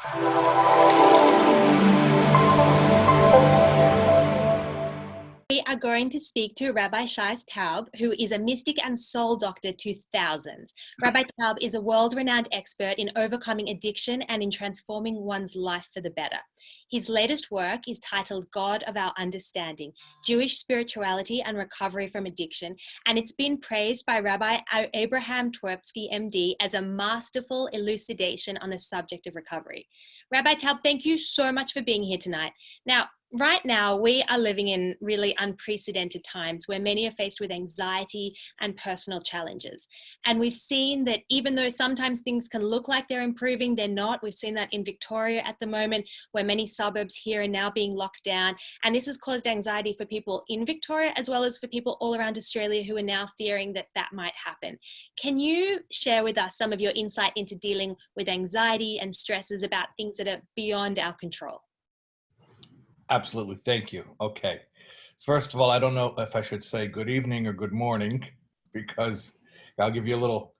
We are going to speak to Rabbi Shais Taub, who is a mystic and soul doctor to thousands. Rabbi Taub is a world-renowned expert in overcoming addiction and in transforming one's life for the better. His latest work is titled God of Our Understanding, Jewish Spirituality and Recovery from Addiction, and it's been praised by Rabbi Abraham Twerpsky, MD, as a masterful elucidation on the subject of recovery. Rabbi Taub, thank you so much for being here tonight. Now, right now, we are living in really unprecedented times where many are faced with anxiety and personal challenges. And we've seen that even though sometimes things can look like they're improving, they're not. We've seen that in Victoria at the moment, where many suburbs here are now being locked down. And this has caused anxiety for people in Victoria, as well as for people all around Australia who are now fearing that that might happen. Can you share with us some of your insight into dealing with anxiety and stresses about things that are beyond our control? Absolutely. Thank you. Okay. First of all, I don't know if I should say good evening or good morning, because I'll give you a little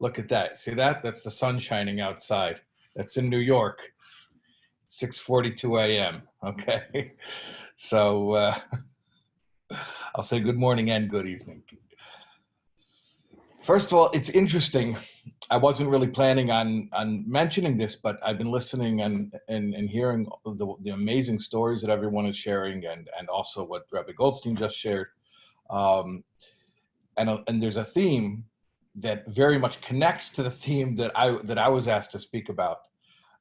look at that. See that? That's the sun shining outside. That's in New York, 6:42 a.m. Okay. So I'll say good morning and good evening. First of all, it's interesting. I wasn't really planning on mentioning this, but I've been listening and hearing the amazing stories that everyone is sharing, and also what Rabbi Goldstein just shared. And there's a theme that very much connects to the theme that I was asked to speak about.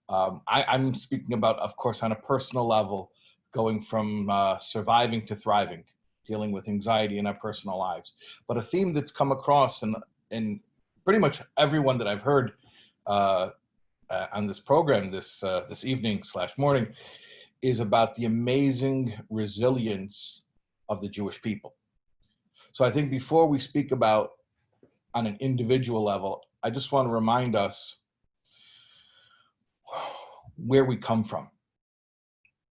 I'm speaking about, of course, on a personal level, going from surviving to thriving, dealing with anxiety in our personal lives. But a theme that's come across in pretty much everyone that I've heard on this program this evening/morning is about the amazing resilience of the Jewish people. So I think before we speak about on an individual level, I just want to remind us where we come from.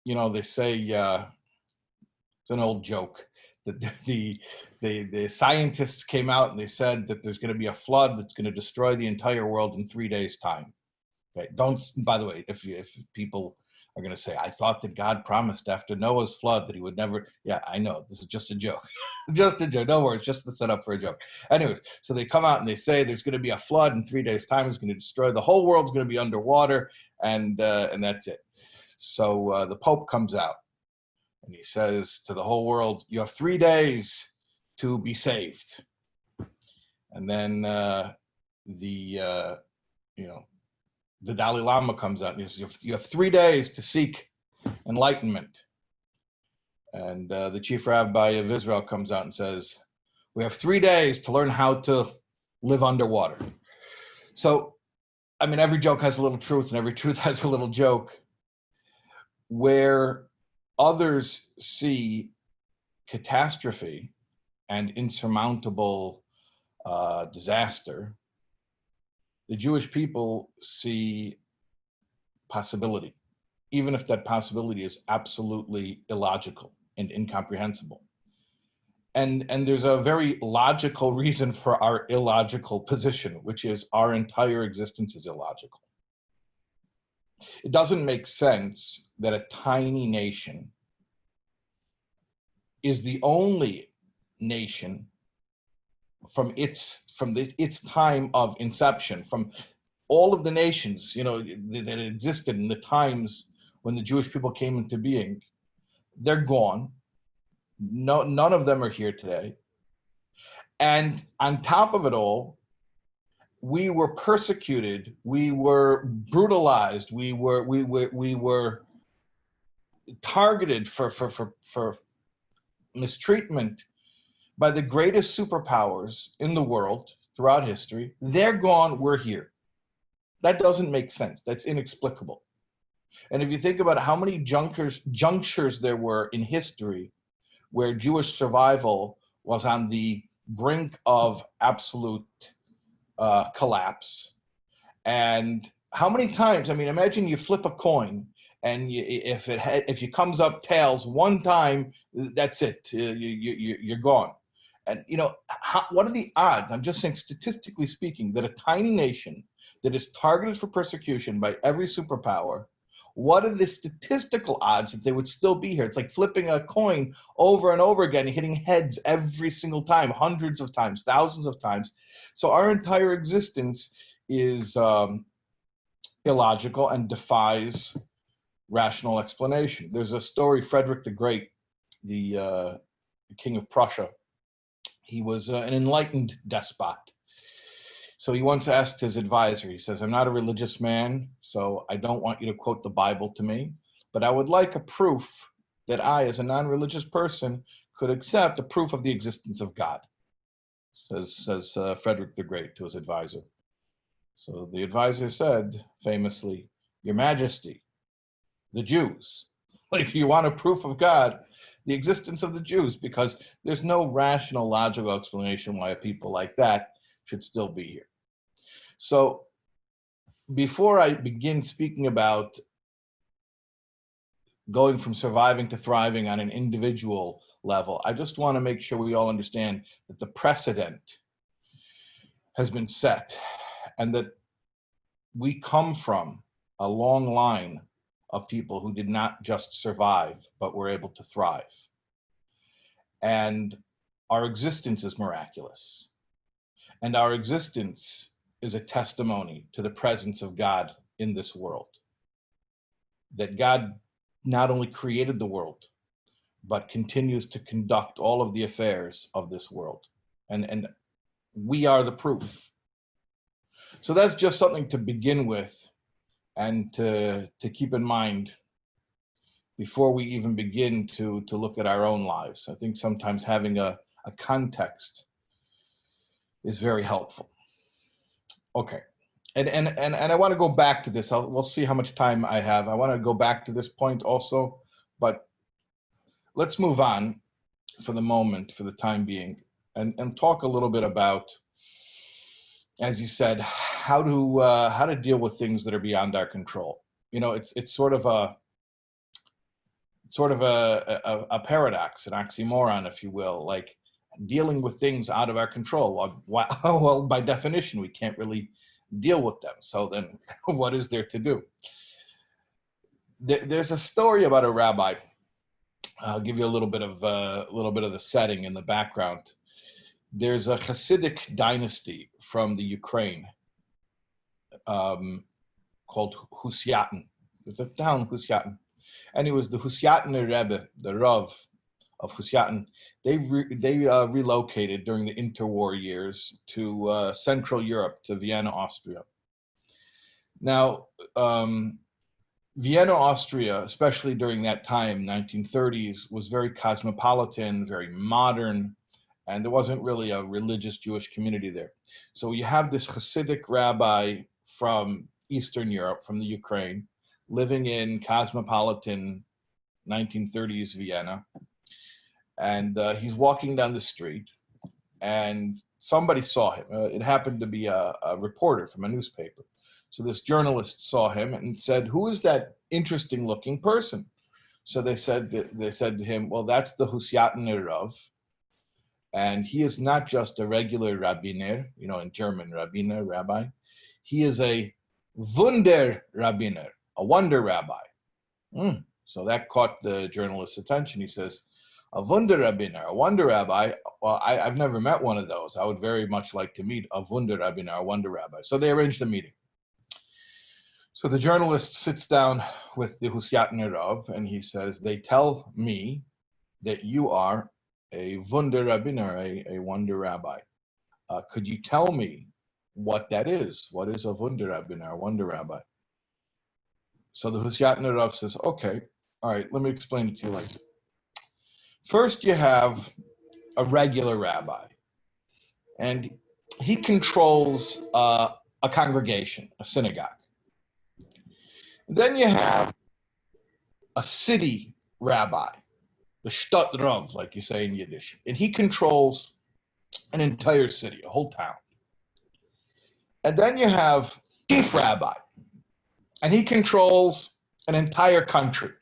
You know, they say it's an old joke that the scientists came out and they said that there's going to be a flood that's going to destroy the entire world in 3 days' time. Okay, by the way, if people are going to say, I thought that God promised after Noah's flood that he would never, yeah, I know, this is just a joke. Just a joke, don't worry, it's just the setup for a joke. Anyways, so they come out and they say there's going to be a flood in 3 days' time, it's going to destroy, the whole world's going to be underwater, and that's it. So the Pope comes out and he says to the whole world, you have 3 days to be saved. And then the Dalai Lama comes out and he says, you have 3 days to seek enlightenment. And the chief rabbi of Israel comes out and says, we have 3 days to learn how to live underwater. So, I mean, every joke has a little truth and every truth has a little joke. Where others see catastrophe and insurmountable disaster, the Jewish people see possibility, even if that possibility is absolutely illogical and incomprehensible. And there's a very logical reason for our illogical position, which is our entire existence is illogical. It doesn't make sense that a tiny nation is the only nation from its time of inception, from all of the nations, that existed in the times when the Jewish people came into being. They're gone. No, none of them are here today. And on top of it all, we were persecuted, we were brutalized, we were targeted for mistreatment by the greatest superpowers in the world throughout history. They're gone, we're here. That doesn't make sense. That's inexplicable. And if you think about how many junctures there were in history where Jewish survival was on the brink of absolute collapse, and how many times, I mean, imagine you flip a coin and if it comes up tails one time, that's it, you're gone. And what are the odds, I'm just saying statistically speaking, that a tiny nation that is targeted for persecution by every superpower what are the statistical odds that they would still be here? It's like flipping a coin over and over again, hitting heads every single time, hundreds of times, thousands of times. So our entire existence is illogical and defies rational explanation. There's a story, Frederick the Great, the king of Prussia. He was an enlightened despot. So he once asked his advisor, he says, I'm not a religious man, so I don't want you to quote the Bible to me, but I would like a proof that I, as a non-religious person, could accept a proof of the existence of God, says Frederick the Great to his advisor. So the advisor said, famously, Your Majesty, the Jews. Like, you want a proof of God, the existence of the Jews, because there's no rational, logical explanation why a people like that should still be here. So before I begin speaking about going from surviving to thriving on an individual level, I just want to make sure we all understand that the precedent has been set and that we come from a long line of people who did not just survive, but were able to thrive. And our existence is miraculous. And our existence is a testimony to the presence of God in this world. That God not only created the world, but continues to conduct all of the affairs of this world. And we are the proof. So that's just something to begin with and to keep in mind before we even begin to look at our own lives. I think sometimes having a context is very helpful. Okay. And I want to go back to this. We'll see how much time I have. I want to go back to this point also, but let's move on for the moment, for the time being, and talk a little bit about, as you said, how to deal with things that are beyond our control. You know, it's sort of a paradox, an oxymoron, if you will, like dealing with things out of our control. Well, by definition, we can't really deal with them. So then what is there to do? There's a story about a rabbi. I'll give you a little bit of the setting in the background. There's a Hasidic dynasty from the Ukraine called Husyatan. There's a town, Husyatan. And it was the Husyataner Rebbe, the Rav of Husyatan. They relocated during the interwar years to Central Europe, to Vienna, Austria. Now, Vienna, Austria, especially during that time, 1930s, was very cosmopolitan, very modern, and there wasn't really a religious Jewish community there. So you have this Hasidic rabbi from Eastern Europe, from the Ukraine, living in cosmopolitan 1930s Vienna, and he's walking down the street, and somebody saw him. It happened to be a reporter from a newspaper. So this journalist saw him and said, "Who is that interesting-looking person?" So they said to him, "Well, that's the Husyataner Rav, and he is not just a regular Rabbiner, you know, in German, Rabbiner, rabbi. He is a Wunder Rabbiner, a wonder rabbi." So that caught the journalist's attention. He says, "A Wunder Rabbiner, a wonder rabbi? Well, I've never met one of those. I would very much like to meet a Wunder Rabbiner, a wonder rabbi." So they arranged a meeting. So the journalist sits down with the Husyataner Rav, and he says, "They tell me that you are a Wunder Rabbiner, a wonder rabbi. Could you tell me what that is? What is a Wunder Rabbiner, a wonder rabbi?" So the Husyataner Rav says, "Okay, all right, let me explain it to you like this. First, you have a regular rabbi, and he controls a congregation, a synagogue. Then you have a city rabbi, the Stadt Rav, like you say in Yiddish, and he controls an entire city, a whole town. And then you have chief rabbi, and he controls an entire country.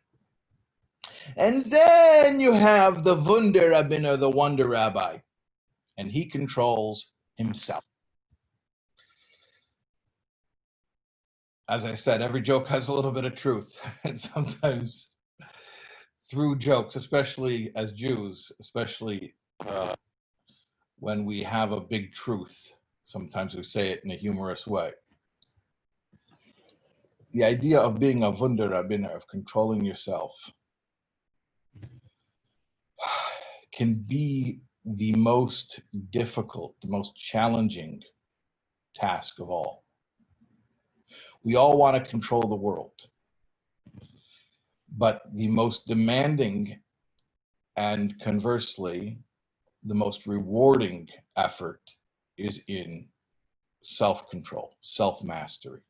And then you have the Wunder Rabbiner, the wonder rabbi, and he controls himself." as I said, every joke has a little bit of truth. And sometimes through jokes, especially as Jews, especially when we have a big truth, sometimes we say it in a humorous way. The idea of being a Wunderrabbiner, of controlling yourself, can be the most difficult, the most challenging task of all. We all want to control the world, but the most demanding and conversely, the most rewarding effort is in self-control, self-mastery.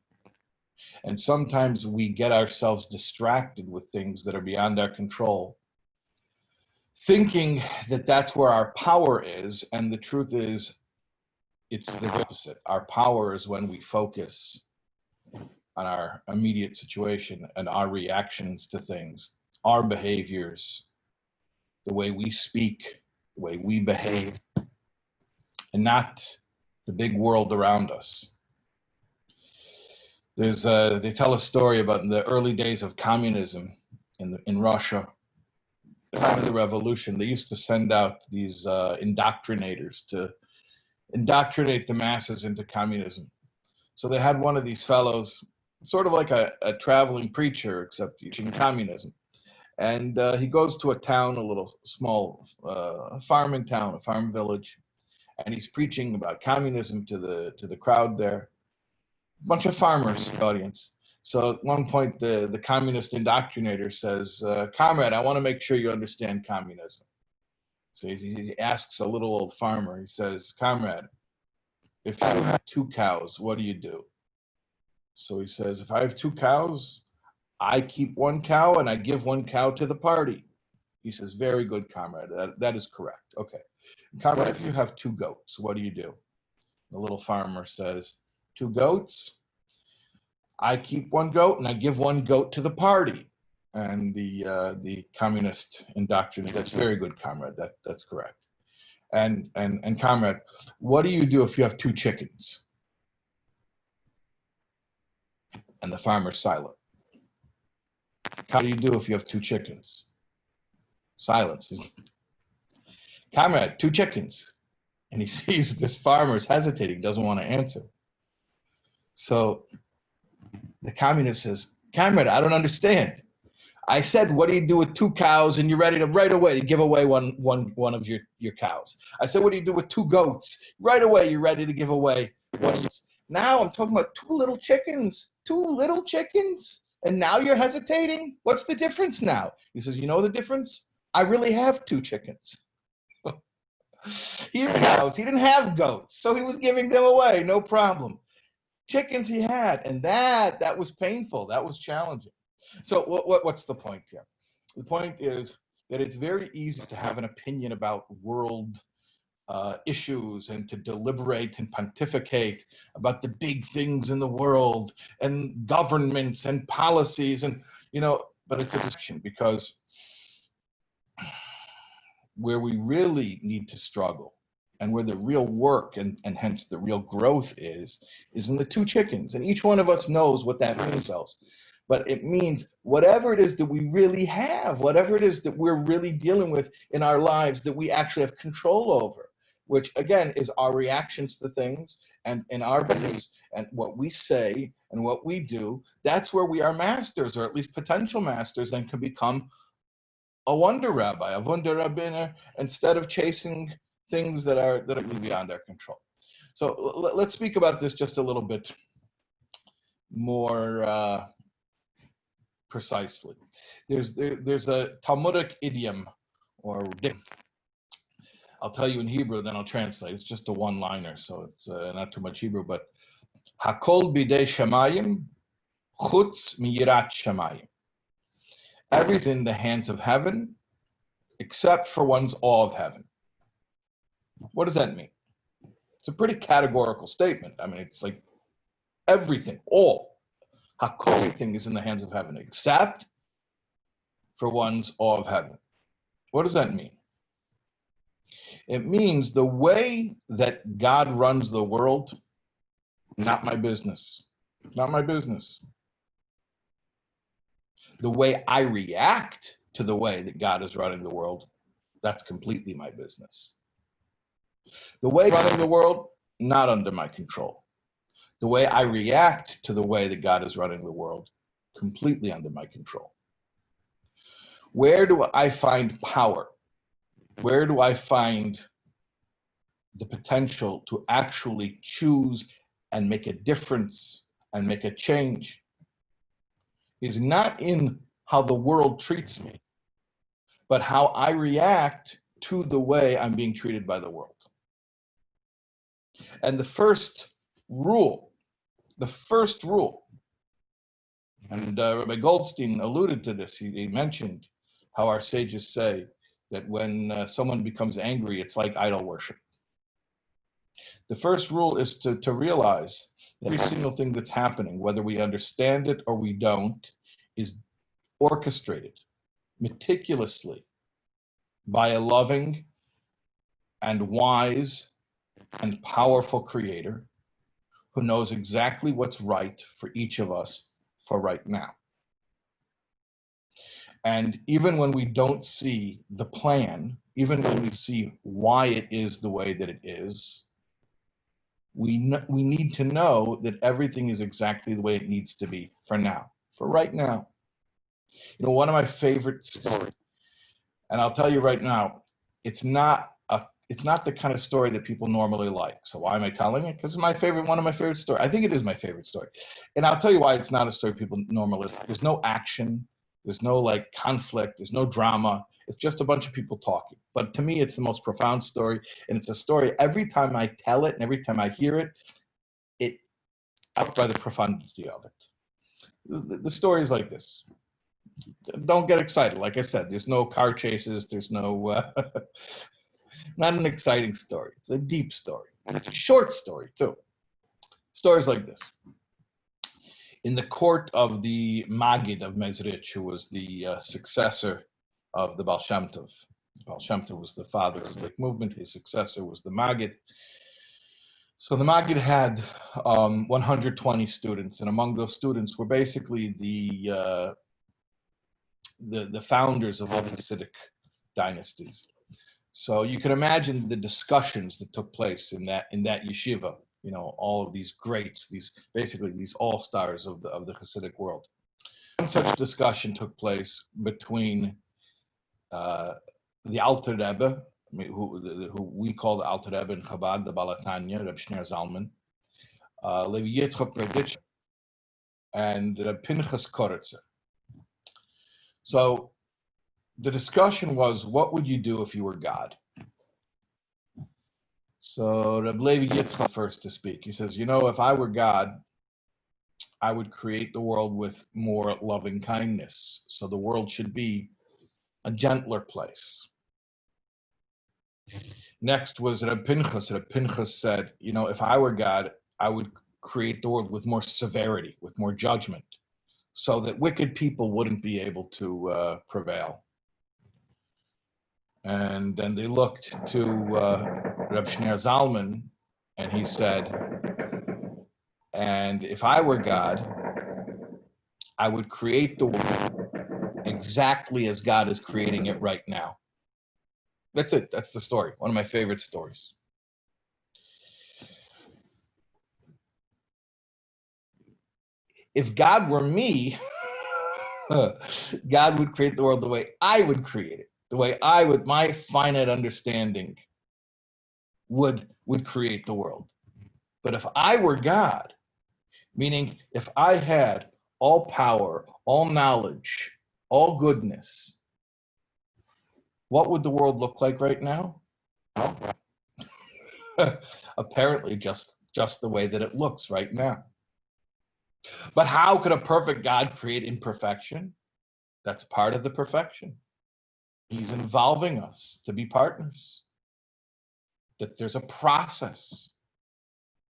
And sometimes we get ourselves distracted with things that are beyond our control, thinking that that's where our power is, and the truth is, it's the opposite. Our power is when we focus on our immediate situation and our reactions to things, our behaviors, the way we speak, the way we behave, and not the big world around us. They tell a story about in the early days of communism in Russia, the time of the revolution. They used to send out these indoctrinators to indoctrinate the masses into communism. So they had one of these fellows, sort of like a traveling preacher, except teaching communism. And he goes to a town, a little small farming town, a farm village, and he's preaching about communism to the crowd there. A bunch of farmers in the audience. So at one point, the communist indoctrinator says, "Comrade, I want to make sure you understand communism." So he asks a little old farmer. He says, "Comrade, if you have 2 cows, what do you do?" So he says, "If I have 2 cows, I keep 1 cow and I give 1 cow to the party." He says, "Very good, comrade. That is correct. Okay. Comrade, if you have 2 goats, what do you do?" The little farmer says, 2 goats, I keep 1 goat and I give 1 goat to the party. And the communist indoctrinator, "That's very good, comrade. That's correct. And comrade, what do you do if you have 2 chickens?" And the farmer's silent. "What do you do if you have 2 chickens?" Silence. "Comrade, 2 chickens." And he sees this farmer's hesitating, doesn't want to answer. So the communist says, "Comrade, I don't understand. I said, what do you do with 2 cows? And you're ready to right away to give away one of your cows. I said, what do you do with 2 goats? Right away, you're ready to give away one of yours. Now I'm talking about 2 little chickens, 2 little chickens. And now you're hesitating? What's the difference now?" He says, "You know the difference? I really have 2 chickens." He didn't have goats, so he was giving them away, no problem. Chickens he had, and that was painful. That was challenging. So what's the point here? The point is that it's very easy to have an opinion about world issues and to deliberate and pontificate about the big things in the world and governments and policies, and but it's a distraction, because where we really need to struggle and where the real work and hence the real growth is in the 2 chickens. And each one of us knows what that means ourselves. But it means whatever it is that we really have, whatever it is that we're really dealing with in our lives that we actually have control over, which again is our reactions to things and our beliefs and what we say and what we do. That's where we are masters, or at least potential masters, and can become a wonder rabbi, a wunder rabbiner, instead of chasing things that are beyond our control. So let's speak about this just a little bit more precisely. There's a Talmudic idiom, or I'll tell you in Hebrew, then I'll translate. It's just a one-liner, so it's not too much Hebrew, but Hakol bidei shamayim, chutz miyirat shamayim. Everything in the hands of heaven, except for one's awe of heaven. What does that mean? It's a pretty categorical statement. I mean, it's like everything, all, Hakol, everything is in the hands of heaven, except for one's awe of heaven. What does that mean? It means the way that God runs the world, not my business. Not my business. The way I react to the way that God is running the world, that's completely my business. The way running the world, not under my control. The way I react to the way that God is running the world, completely under my control. Where do I find power? Where do I find the potential to actually choose and make a difference and make a change? Is not in how the world treats me, but how I react to the way I'm being treated by the world. And the first rule, and Rabbi Goldstein alluded to this, he mentioned how our sages say that when someone becomes angry, it's like idol worship. The first rule is to realize that every single thing that's happening, whether we understand it or we don't, is orchestrated meticulously by a loving and wise and powerful creator who knows exactly what's right for each of us for right now. And even when we don't see the plan, even when we see why it is the way that it is, we need to know that everything is exactly the way it needs to be for now, for right now. You know, one of my favorite stories, and I'll tell you right now, it's not the kind of story that people normally like. So why am I telling it? Because it's one of my favorite stories. I think it is my favorite story. And I'll tell you why it's not a story people normally like. There's no action, there's no like conflict, there's no drama. It's just a bunch of people talking. But to me, it's the most profound story. And it's a story, every time I tell it and every time I hear it, it out by the profundity of it. The story is like this. Don't get excited. Like I said, there's no car chases, there's no not an exciting story. It's a deep story. And it's a short story, too. Stories like this. In the court of the Maggid of Mezrich, who was the successor of the Baal Shem Tov. Baal Shem Tov was the father of the movement. His successor was the Maggid. So the Maggid had 120 students, and among those students were basically the founders of all the Hasidic dynasties. So you can imagine the discussions that took place in that yeshiva. You know, all of these greats, these all-stars of the Hasidic world. One such discussion took place between the Alter Rebbe, who we call the Alter Rebbe in Chabad, the Balatanya, Reb Shneir Zalman, Levi Yitzchak Berditch, and Reb Pinchas Koretzer. So the discussion was, what would you do if you were God? So Reb Levi Yitzchak first to speak. He says, you know, if I were God, I would create the world with more loving kindness. So the world should be a gentler place. Next was Reb Pinchas. Reb Pinchas said, you know, if I were God, I would create the world with more severity, with more judgment, so that wicked people wouldn't be able to prevail. And then they looked to Reb Shneir Zalman, and he said, and if I were God, I would create the world exactly as God is creating it right now. That's it. That's the story. One of my favorite stories. If God were me, God would create the world the way I would create it, the way I, with my finite understanding, would create the world. But if I were God, meaning if I had all power, all knowledge, all goodness, what would the world look like right now? Apparently just the way that it looks right now. But how could a perfect God create imperfection? That's part of the perfection. He's involving us to be partners. That there's a process,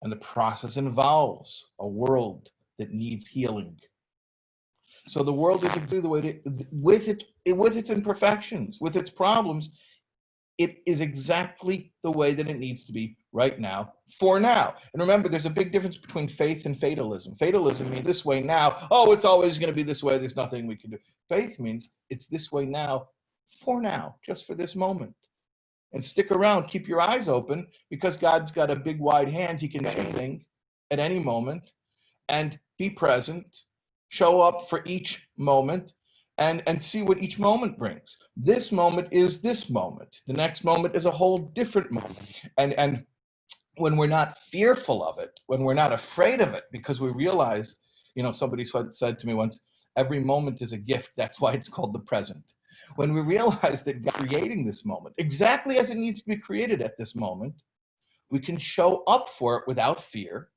and the process involves a world that needs healing. So the world is exactly the way with its imperfections, with its problems, it is exactly the way that it needs to be right now, for now. And remember, there's a big difference between faith and fatalism. Fatalism means this way now. Oh, it's always going to be this way. There's nothing we can do. Faith means it's this way now, for now, just for this moment. And stick around, keep your eyes open, because God's got a big wide hand. He can do anything at any moment. And be present, show up for each moment, and see what each moment brings. This moment is this moment. The next moment is a whole different moment. And when we're not fearful of it, when we're not afraid of it, because we realize, somebody said to me once, every moment is a gift. That's why it's called the present. When we realize that God's creating this moment exactly as it needs to be created at this moment, we can show up for it without fear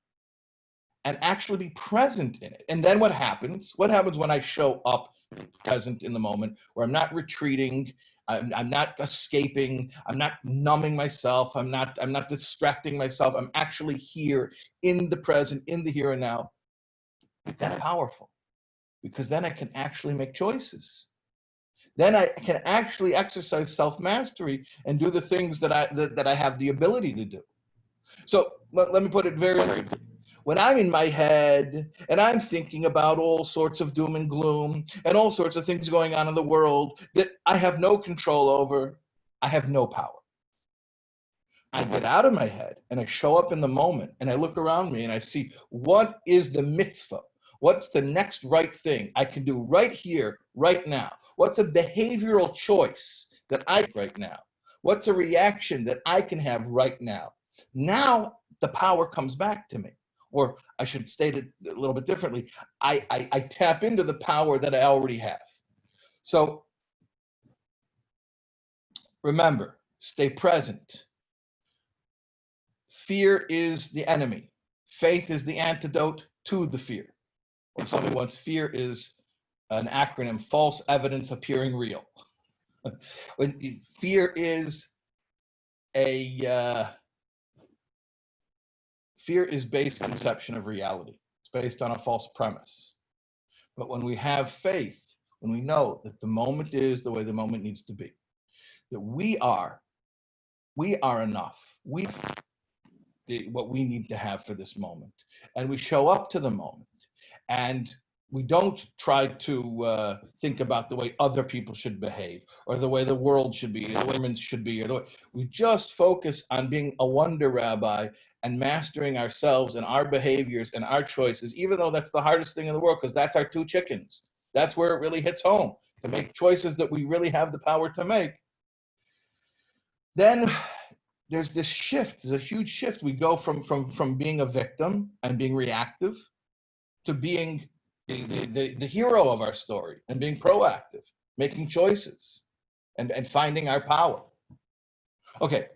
and actually be present in it. And then what happens? What happens when I show up present in the moment, where I'm not retreating, I'm not escaping, I'm not numbing myself, I'm not distracting myself, I'm actually here in the present, in the here and now. That's powerful, because then I can actually make choices. Then I can actually exercise self-mastery and do the things that I have the ability to do. So let me put it very briefly. When I'm in my head and I'm thinking about all sorts of doom and gloom and all sorts of things going on in the world that I have no control over, I have no power. I get out of my head and I show up in the moment and I look around me and I see, what is the mitzvah? What's the next right thing I can do right here, right now? What's a behavioral choice that I make right now? What's a reaction that I can have right now? Now the power comes back to me. Or I should state it a little bit differently. I tap into the power that I already have. So remember, stay present. Fear is the enemy. Faith is the antidote to the fear. Or somebody wants, fear is an acronym, false evidence appearing real. When fear is fear is based conception of reality. It's based on a false premise. But when we have faith, when we know that the moment is the way the moment needs to be, that we are enough. We what we need to have for this moment, and we show up to the moment, and we don't try to think about the way other people should behave, or the way the world should be, or the way humans should be, or the way we just focus on being a wonder rabbi and mastering ourselves and our behaviors and our choices, even though that's the hardest thing in the world, because that's our two chickens. That's where it really hits home, to make choices that we really have the power to make. Then there's this shift, there's a huge shift. We go from being a victim and being reactive to being the hero of our story and being proactive, making choices and finding our power. Okay,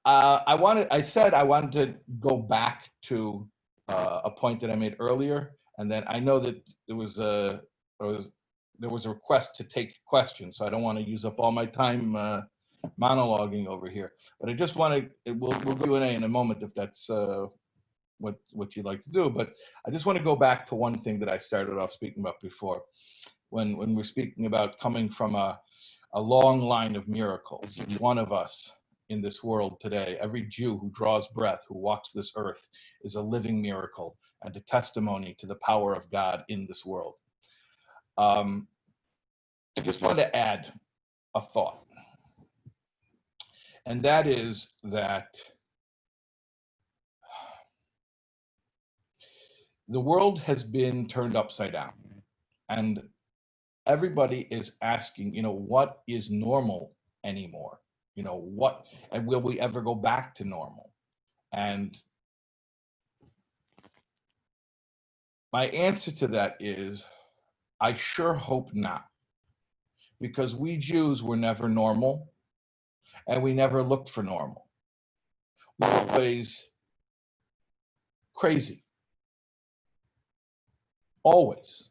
I said I wanted to go back to a point that I made earlier, and then I know that there was a request to take questions, so I don't want to use up all my time monologuing over here. But I just want to, we'll do Q&A in a moment if that's what you'd like to do. But I just want to go back to one thing that I started off speaking about before, when we're speaking about coming from a long line of miracles. Each one of us in this world today, every Jew who draws breath, who walks this earth, is a living miracle and a testimony to the power of God in this world. I just wanted to add a thought, and that is that the world has been turned upside down, and everybody is asking, what is normal anymore? What, and will we ever go back to normal? And my answer to that is, I sure hope not, because we Jews were never normal, and we never looked for normal. We were always crazy. Always.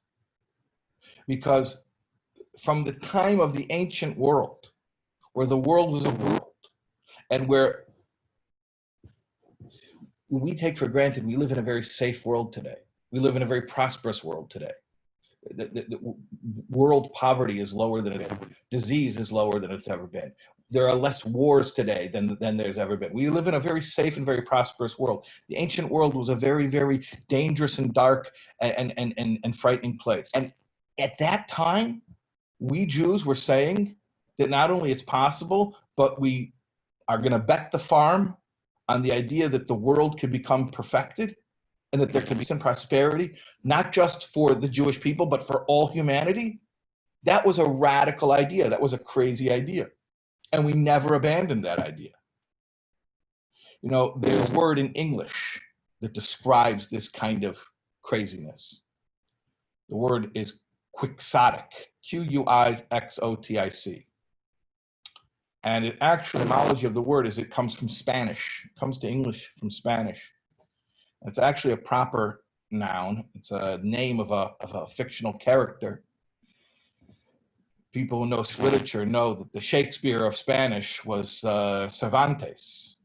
Because from the time of the ancient world, where the world was a world, and where we take for granted, we live in a very safe world today. We live in a very prosperous world today. The world poverty is lower than disease is lower than it's ever been. There are less wars today than there's ever been. We live in a very safe and very prosperous world. The ancient world was a very, very dangerous and dark and frightening place. And at that time, we Jews were saying that not only it's possible, but we are going to bet the farm on the idea that the world could become perfected and that there could be some prosperity, not just for the Jewish people, but for all humanity. That was a radical idea. That was a crazy idea. And we never abandoned that idea. You know, there's a word in English that describes this kind of craziness. The word is quixotic, Quixotic. And it actually, the etymology of the word is it comes from Spanish. It comes to English from Spanish. It's actually a proper noun. It's a name of a fictional character. People who know literature know that the Shakespeare of Spanish was Cervantes,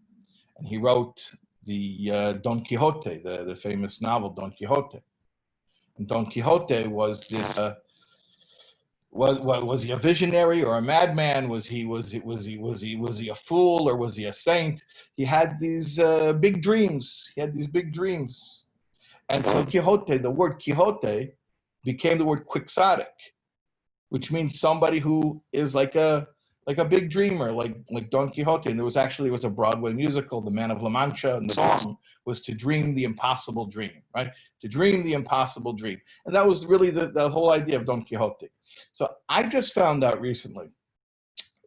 and he wrote the Don Quixote, the famous novel Don Quixote. And Don Quixote was this. Was he a visionary or a madman? Was he a fool or was he a saint? He had these big dreams. And so Quixote, the word Quixote, became the word quixotic, which means somebody who is like a big dreamer, like Don Quixote. And there was a Broadway musical, The Man of La Mancha, and the song was to dream the impossible dream, right? To dream the impossible dream. And that was really the whole idea of Don Quixote. So I just found out recently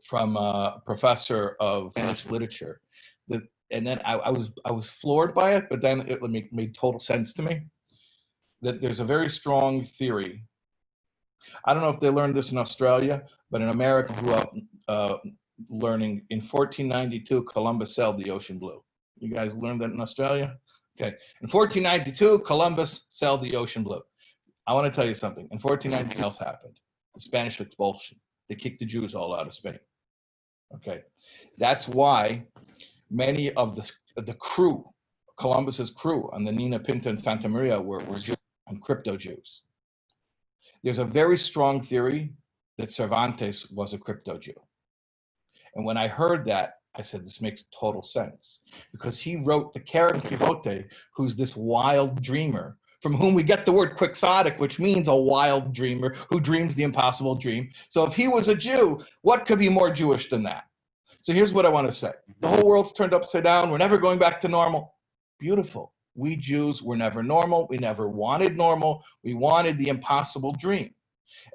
from a professor of Spanish literature that, and then I was floored by it, but then it made total sense to me, that there's a very strong theory. I don't know if they learned this in Australia, but in America, grew up learning in 1492, Columbus sailed the ocean blue. You guys learned that in Australia? Okay. In 1492, Columbus sailed the ocean blue. I want to tell you something. In 1492, else happened. The Spanish expulsion. They kicked the Jews all out of Spain. Okay. That's why many of the crew, Columbus's crew on the Nina Pinta and Santa Maria were Jews and crypto Jews. There's a very strong theory that Cervantes was a crypto Jew. And when I heard that, I said, this makes total sense, because he wrote the character Quixote, who's this wild dreamer, from whom we get the word quixotic, which means a wild dreamer who dreams the impossible dream. So if he was a Jew, what could be more Jewish than that? So here's what I want to say. The whole world's turned upside down. We're never going back to normal. Beautiful. We Jews were never normal. We never wanted normal. We wanted the impossible dream.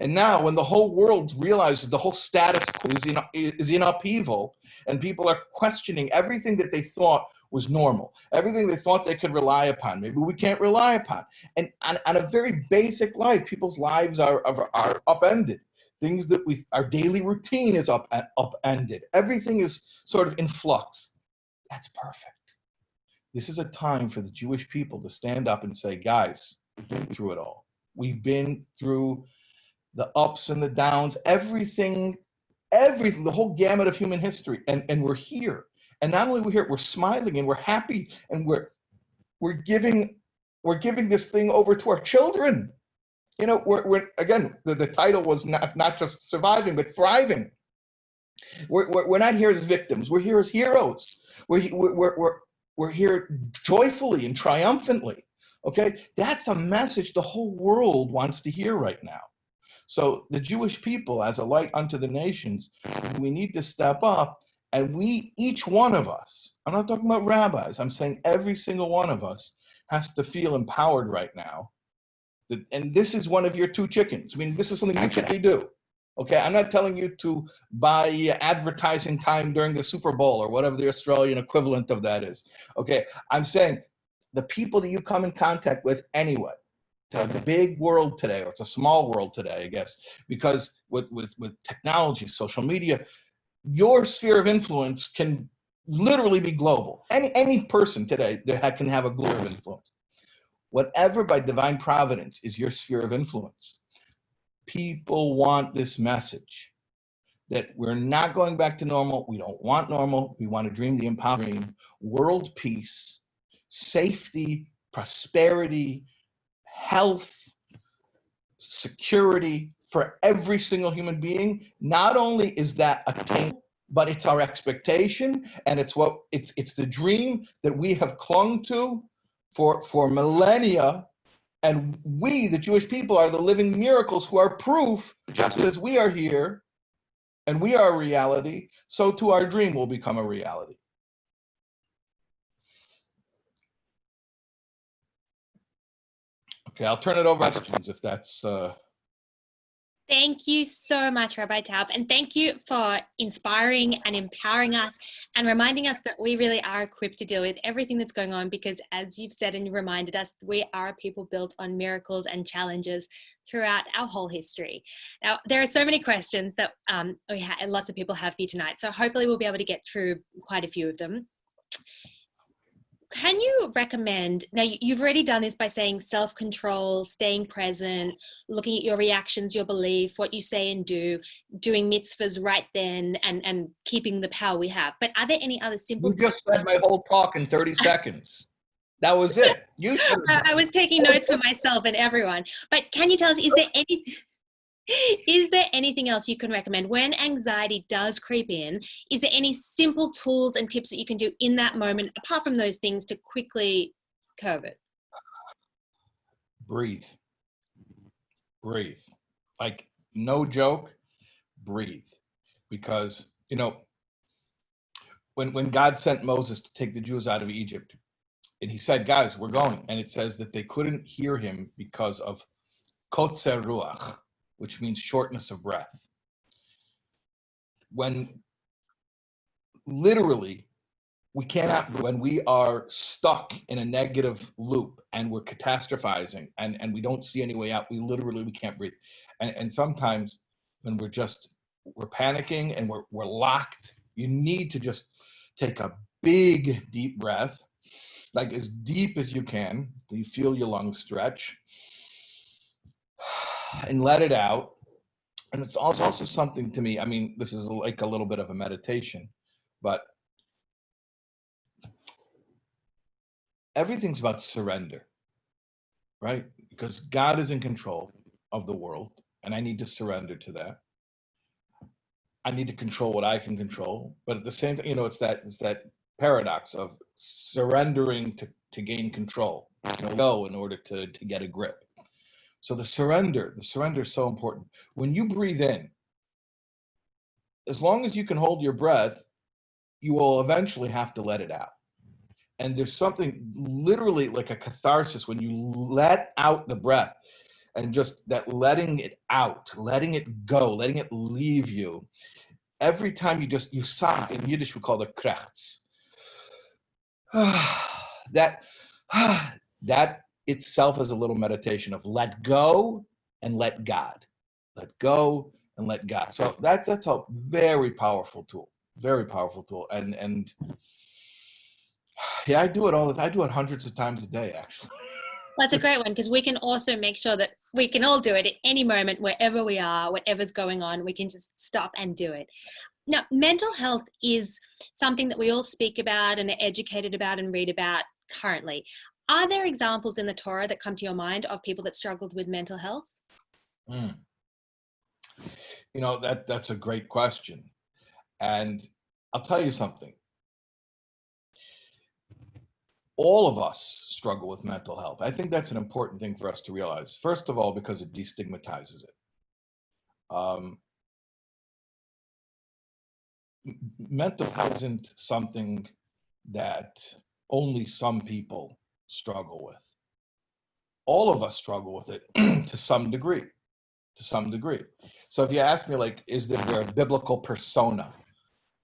And now when the whole world realizes the whole status quo is in upheaval, and people are questioning everything that they thought was normal, everything they thought they could rely upon, maybe we can't rely upon. And on a very basic life, people's lives are upended. Things that our daily routine is upended. Everything is sort of in flux. That's perfect. This is a time for the Jewish people to stand up and say, guys, we've been through it all. We've been through the ups and the downs, everything, the whole gamut of human history. And we're here. And not only we're here, we're smiling and we're happy, and we're giving this thing over to our children. You know, we're again, the title was not just surviving, but thriving. We're not here as victims. We're here as heroes. We're here joyfully and triumphantly. Okay, that's a message the whole world wants to hear right now. So the Jewish people, as a light unto the nations, we need to step up, and each one of us, I'm not talking about rabbis, I'm saying every single one of us has to feel empowered right now. And this is one of your two chickens. I mean, this is something you can do. Okay, I'm not telling you to buy advertising time during the Super Bowl or whatever the Australian equivalent of that is. Okay, I'm saying the people that you come in contact with anyway. It's a big world today, or it's a small world today, I guess, because with technology, social media, your sphere of influence can literally be global. Any person today that can have a global influence. Whatever by divine providence is your sphere of influence. People want this message that we're not going back to normal. We don't want normal. We want to dream the impossible dream, world peace, safety, prosperity, health, security for every single human being. Not only is that attainable, but it's our expectation, and it's the dream that we have clung to for millennia. And we, the Jewish people, are the living miracles who are proof, just as we are here and we are a reality, so too our dream will become a reality. Okay, I'll turn it over to questions if that's... Thank you so much, Rabbi Taub, and thank you for inspiring and empowering us and reminding us that we really are equipped to deal with everything that's going on, because as you've said and reminded us, we are a people built on miracles and challenges throughout our whole history. Now, there are so many questions that lots of people have for you tonight, so hopefully we'll be able to get through quite a few of them. Can you recommend, now you've already done this by saying self-control, staying present, looking at your reactions, your belief, what you say and do, doing mitzvahs right then, and keeping the power we have. But are there any other simple You just said my whole talk in 30 seconds. That was it. You should have... I was taking notes for myself and everyone. But can you tell us, is there anything else you can recommend when anxiety does creep in? Is there any simple tools and tips that you can do in that moment, apart from those things, to quickly curb it? Breathe. Breathe. Like, no joke, breathe. Because, you know, when God sent Moses to take the Jews out of Egypt, and he said, guys, we're going. And it says that they couldn't hear him because of kotzer ruach, which means shortness of breath. When literally when we are stuck in a negative loop and we're catastrophizing and we don't see any way out, we can't breathe. And sometimes when we're panicking and we're locked, you need to just take a big, deep breath, like as deep as you can. You feel your lungs stretch and let it out. And it's also something to me, I mean, this is like a little bit of a meditation, but everything's about surrender, right? Because God is in control of the world, and I need to surrender to that. I need to control what I can control, but at the same time, you know, it's that paradox of surrendering to gain control, to go in order to get a grip. So the surrender is so important. When you breathe in, as long as you can hold your breath, you will eventually have to let it out. And there's something literally like a catharsis when you let out the breath, and just that letting it out, letting it go, letting it leave you. Every time you sigh, in Yiddish we call it krechts. That itself is a little meditation of let go and let God. Let go and let God. So that's a very powerful tool. Very powerful tool. And yeah, I do it hundreds of times a day, actually. That's a great one, because we can also make sure that we can all do it at any moment, wherever we are, whatever's going on, we can just stop and do it. Now, mental health is something that we all speak about and are educated about and read about currently. Are there examples in the Torah that come to your mind of people that struggled with mental health? You know, that's a great question. And I'll tell you something. All of us struggle with mental health. I think that's an important thing for us to realize. First of all, because it destigmatizes it. Mental health isn't something that only some people struggle with. All of us struggle with it to some degree. So if you ask me, like, is there a biblical persona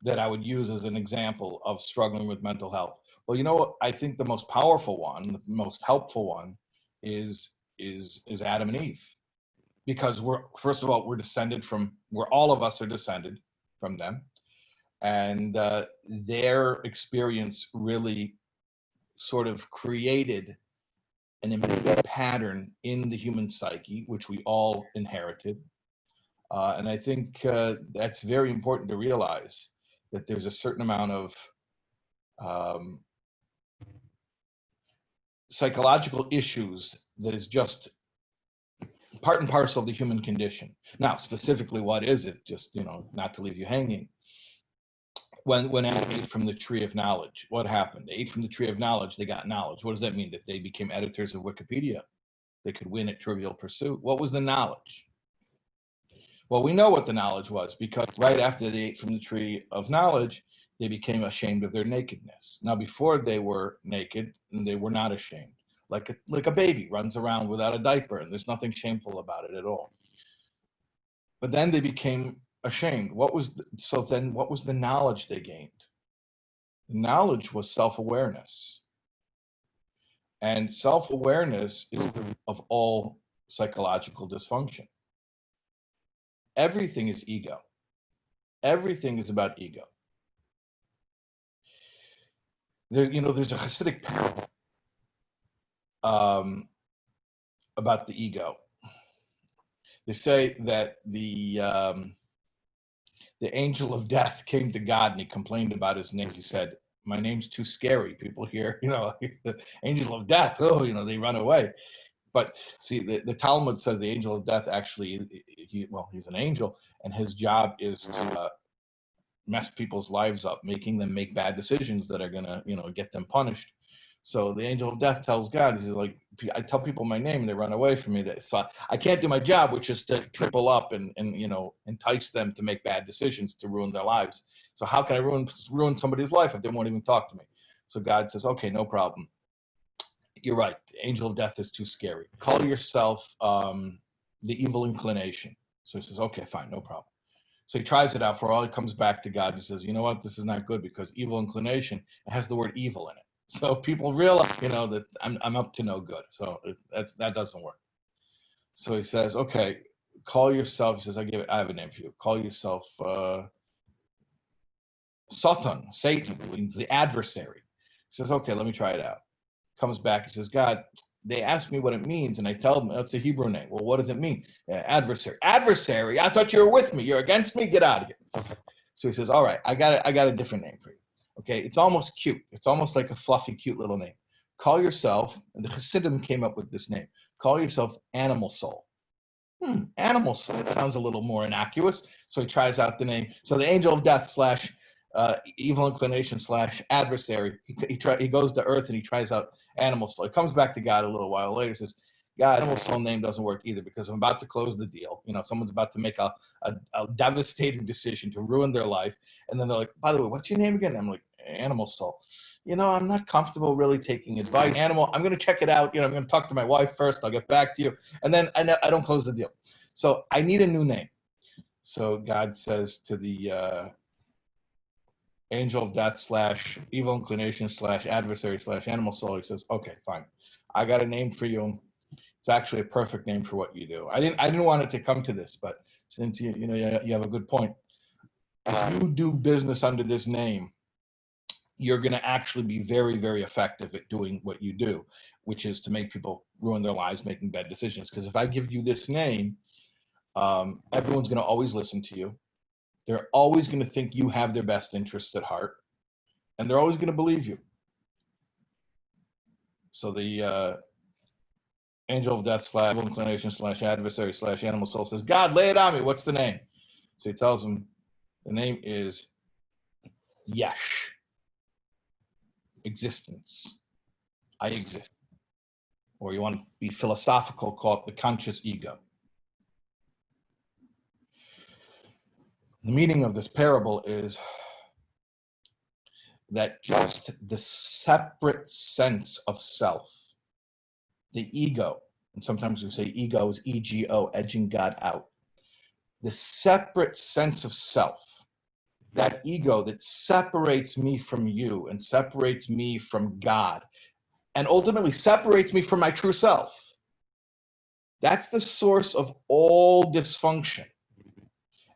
that I would use as an example of struggling with mental health? Well, you know what? I think the most powerful one, the most helpful one, is Adam and Eve, because first of all, all of us are descended from them, and their experience really sort of created an embedded pattern in the human psyche, which we all inherited. And I think that's very important to realize, that there's a certain amount of psychological issues that is just part and parcel of the human condition. Now, specifically, what is it? Just, not to leave you hanging. When Adam ate from the tree of knowledge, what happened? They ate from the tree of knowledge. They got knowledge. What does that mean? That they became editors of Wikipedia. They could win at Trivial Pursuit. What was the knowledge? Well, we know what the knowledge was, because right after they ate from the tree of knowledge, they became ashamed of their nakedness. Now, before they were naked, and they were not ashamed. Like a baby runs around without a diaper, and there's nothing shameful about it at all. But then they became ashamed. What was the knowledge they gained? The knowledge was self-awareness. And self-awareness is the root of all psychological dysfunction. Everything is ego. Everything is about ego. There's a Hasidic parable about the ego. They say that the angel of death came to God and he complained about his name. He said, "My name's too scary. People hear, the angel of death. Oh, they run away." But see, the Talmud says the angel of death actually, he's an angel, and his job is to mess people's lives up, making them make bad decisions that are gonna, get them punished. So the angel of death tells God, he's like, I tell people my name and they run away from me. So I can't do my job, which is to triple up and entice them to make bad decisions to ruin their lives. So how can I ruin somebody's life if they won't even talk to me? So God says, okay, no problem. You're right. The angel of death is too scary. Call yourself the evil inclination. So he says, okay, fine, no problem. So he tries it out. For all, he comes back to God and says, you know what? This is not good, because evil inclination, it has the word evil in it. So people realize, that I'm up to no good. So that doesn't work. So he says, okay, call yourself. He says, I have a name for you. Call yourself Satan. Satan means the adversary. He says, okay, let me try it out. Comes back. He says, God, they ask me what it means, and I tell them it's a Hebrew name. Well, what does it mean? Adversary. Adversary? I thought you were with me. You're against me? Get out of here. So he says, all right, I got a different name for you. Okay, it's almost cute. It's almost like a fluffy, cute little name. Call yourself, and the Hasidim came up with this name. Call yourself Animal Soul. Animal Soul. It sounds a little more innocuous. So he tries out the name. So the angel of death / evil inclination / adversary. He goes to earth and he tries out Animal Soul. He comes back to God a little while later. Says, God, Animal Soul name doesn't work either, because I'm about to close the deal. Someone's about to make a devastating decision to ruin their life. And then they're like, by the way, what's your name again? I'm like, Animal Soul. I'm not comfortable really taking advice. Animal, I'm going to check it out. I'm going to talk to my wife first. I'll get back to you. And then I don't close the deal. So I need a new name. So God says to the angel of death / evil inclination / adversary / Animal Soul, he says, okay, fine. I got a name for you. It's actually a perfect name for what you do. I didn't want it to come to this, but since you have a good point. If you do business under this name, you're going to actually be very, very effective at doing what you do, which is to make people ruin their lives making bad decisions. Because if I give you this name, everyone's going to always listen to you. They're always going to think you have their best interests at heart, and they're always going to believe you. So the angel of death / evil inclination / adversary / Animal Soul says, God, lay it on me. What's the name? So he tells him the name is Yesh. Existence. I exist. Or you want to be philosophical, call it the conscious ego. The meaning of this parable is that just the separate sense of self, the ego, and sometimes we say ego is ego, edging God out. The separate sense of self, that ego that separates me from you and separates me from God, and ultimately separates me from my true self. That's the source of all dysfunction.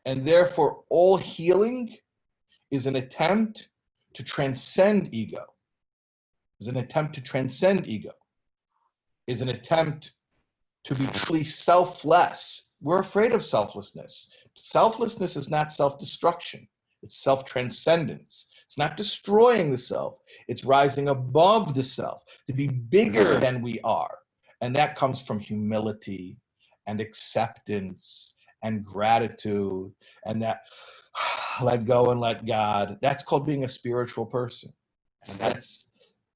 And therefore, all healing is an attempt to transcend ego, is an attempt to transcend ego, is an attempt to be truly selfless. We're afraid of selflessness. Selflessness is not self-destruction. It's self-transcendence. It's not destroying the self. It's rising above the self to be bigger than we are. And that comes from humility and acceptance and gratitude and that let go and let God. That's called being a spiritual person. And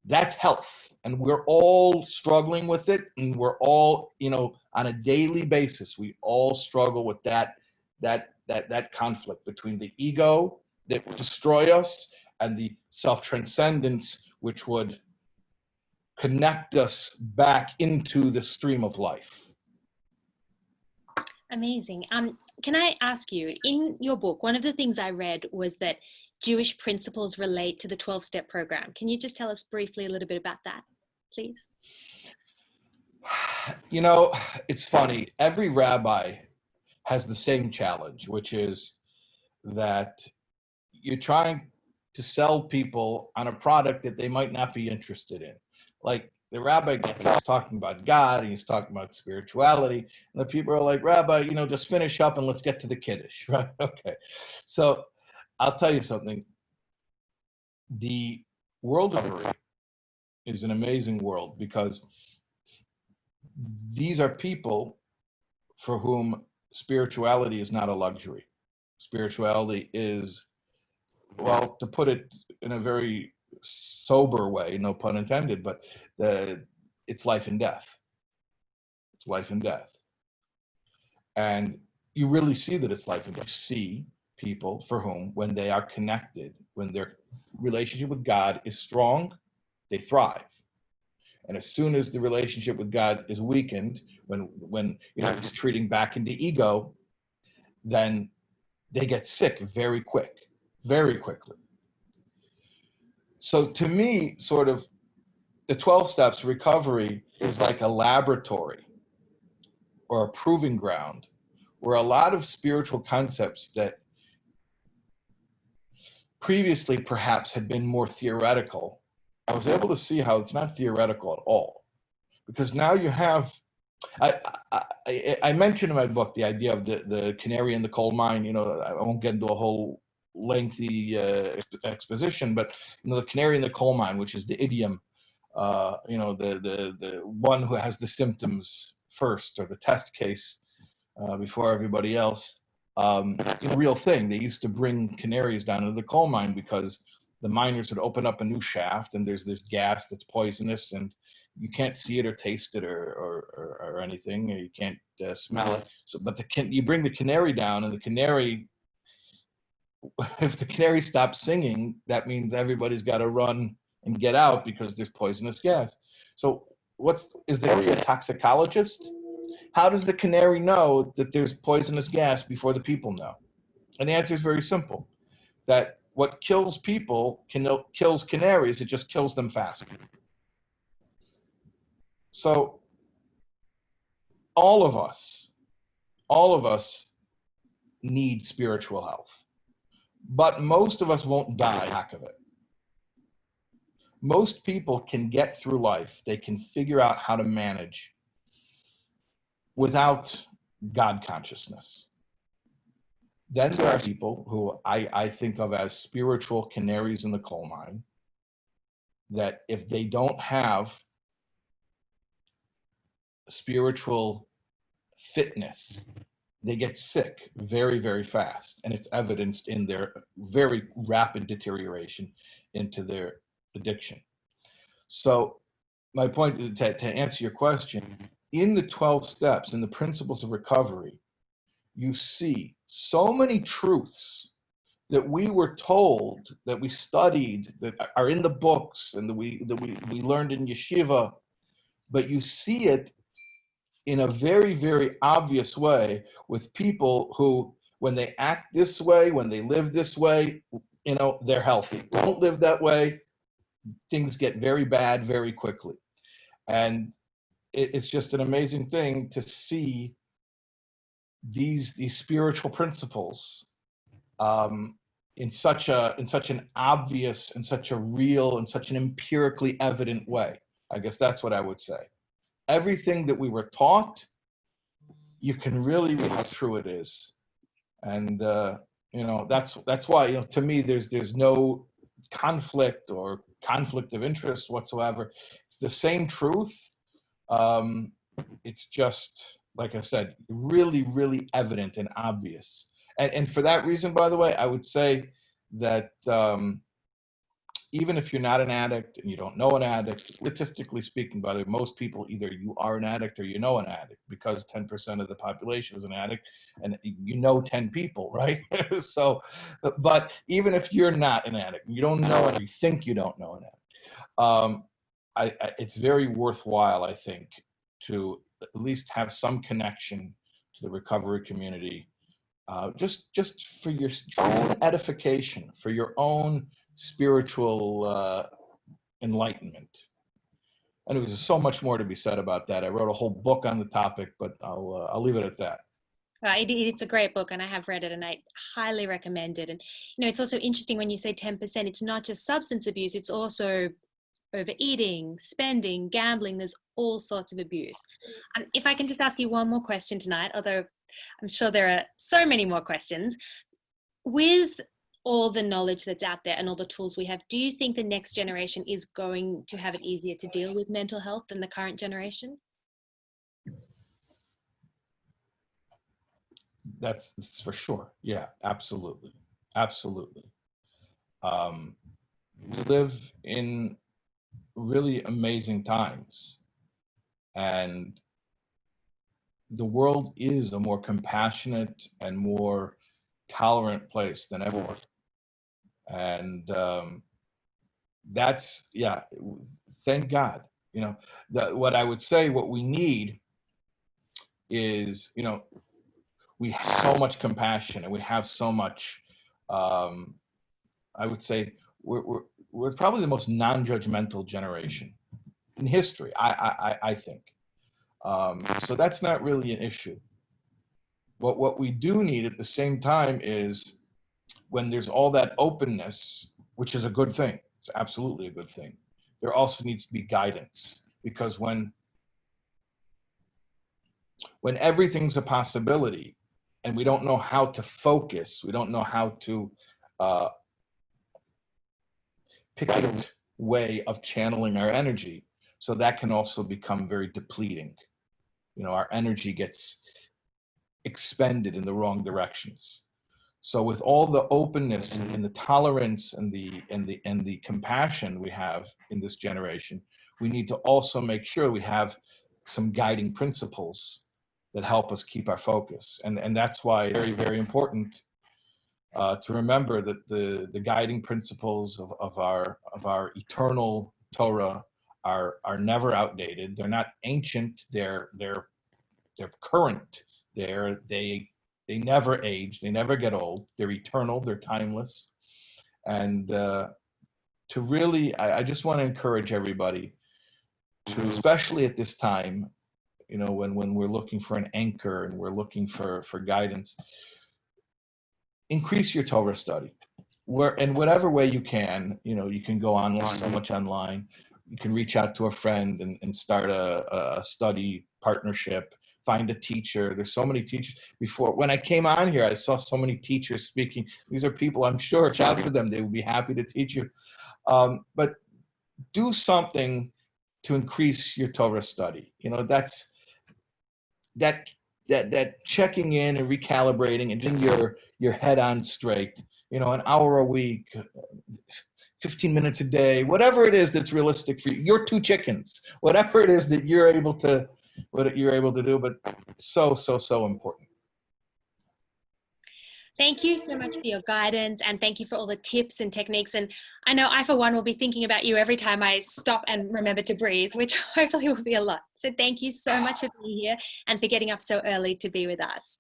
that's health. And we're all struggling with it. And we're all, on a daily basis, we all struggle with that conflict between the ego that would destroy us and the self-transcendence, which would connect us back into the stream of life. Amazing. Can I ask you, in your book, one of the things I read was that Jewish principles relate to the 12-step program. Can you just tell us briefly a little bit about that, please? It's funny. Every rabbi has the same challenge, which is that you're trying to sell people on a product that they might not be interested in. Like the rabbi gets talking about God and he's talking about spirituality, and the people are like, Rabbi, just finish up and let's get to the Kiddush, right? Okay. So I'll tell you something. The world of Uri is an amazing world because these are people for whom spirituality is not a luxury. Spirituality is, well, to put it in a very sober way, no pun intended, but it's life and death. It's life and death. And you really see that it's life and death. You see people for whom, when they are connected, when their relationship with God is strong, they thrive. And as soon as the relationship with God is weakened, when it's treating back into ego, then they get sick very quickly. So to me, sort of the 12 steps recovery is like a laboratory or a proving ground where a lot of spiritual concepts that previously perhaps had been more theoretical, I was able to see how it's not theoretical at all. Because now you have, I mentioned in my book the idea of the canary in the coal mine. I won't get into a whole lengthy exposition, but the canary in the coal mine, which is the idiom, the one who has the symptoms first, or the test case before everybody else. It's a real thing. They used to bring canaries down to the coal mine because the miners would open up a new shaft and there's this gas that's poisonous and you can't see it or taste it or anything, or you can't smell it. So, but you bring the canary down, and the canary, if the canary stops singing, that means everybody's got to run and get out because there's poisonous gas. So, is the canary a toxicologist? How does the canary know that there's poisonous gas before the people know? And the answer is very simple: that what kills people kills canaries. It just kills them faster. So all of us need spiritual health, but most of us won't die lack of it. Most people can get through life. They can figure out how to manage without God consciousness. Then there are people who I think of as spiritual canaries in the coal mine, that if they don't have spiritual fitness, they get sick very, very fast. And it's evidenced in their very rapid deterioration into their addiction. So my point is to answer your question, in the 12 steps, in the principles of recovery, you see so many truths that we were told, that we studied, that are in the books, and that we learned in yeshiva, but you see it in a very, very obvious way with people who, when they act this way, when they live this way, they're healthy. Don't live that way, things get very bad very quickly. And it's just an amazing thing to see these spiritual principles in such an obvious, and such a real, and such an empirically evident way. I guess that's what I would say. Everything that we were taught, you can really read how true it is. And that's why, to me, there's no conflict or conflict of interest whatsoever. It's the same truth. It's just like I said, really, really evident and obvious. And for that reason, by the way, I would say that even if you're not an addict and you don't know an addict, statistically speaking, by the way, most people, either you are an addict or you know an addict, because 10% of the population is an addict, and you know 10 people, right? So, but even if you're not an addict, you don't know it, or you think you don't know an addict, it's very worthwhile, I think, to at least have some connection to the recovery community, just for your own edification, for your own spiritual enlightenment. And there's so much more to be said about that. I wrote a whole book on the topic, but I'll leave it at that. It's a great book, and I have read it, and I highly recommend it. And it's also interesting when you say 10%. It's not just substance abuse; it's also overeating, spending, gambling. There's all sorts of abuse. If I can just ask you one more question tonight, although I'm sure there are so many more questions. With all the knowledge that's out there and all the tools we have, do you think the next generation is going to have it easier to deal with mental health than the current generation? That's for sure. Yeah, absolutely. Absolutely. We live in really amazing times, and the world is a more compassionate and more tolerant place than ever. And that's, yeah, thank God. What I would say, what we need is, we have so much compassion, and we have so much, I would say we're probably the most non-judgmental generation in history, I think. So that's not really an issue. But what we do need at the same time is, when there's all that openness, which is a good thing, it's absolutely a good thing, there also needs to be guidance. Because when everything's a possibility and we don't know how to focus, we don't know how to pick a way of channeling our energy, so that can also become very depleting. Our energy gets expended in the wrong directions. So with all the openness and the tolerance and the compassion we have in this generation, we need to also make sure we have some guiding principles that help us keep our focus. And that's why it's very, very important to remember that the guiding principles of our eternal Torah are never outdated. They're not ancient. They're current. They never age. They never get old. They're eternal. They're timeless. And to really, I just want to encourage everybody to, especially at this time, when we're looking for an anchor and we're looking for guidance, increase your Torah study. In whatever way you can. You can go online, so much online. You can reach out to a friend and start a study partnership. Find a teacher. There's so many teachers. When I came on here, I saw so many teachers speaking. These are people, I'm sure, reach out to them. They would be happy to teach you. But do something to increase your Torah study. That's that checking in and recalibrating and getting your head on straight. An hour a week, 15 minutes a day, whatever it is that's realistic for you. Your two chickens, whatever it is that you're able to do, but so important. Thank you so much for your guidance, and thank you for all the tips and techniques. And I know I, for one, will be thinking about you every time I stop and remember to breathe, which hopefully will be a lot. So thank you so much for being here and for getting up so early to be with us.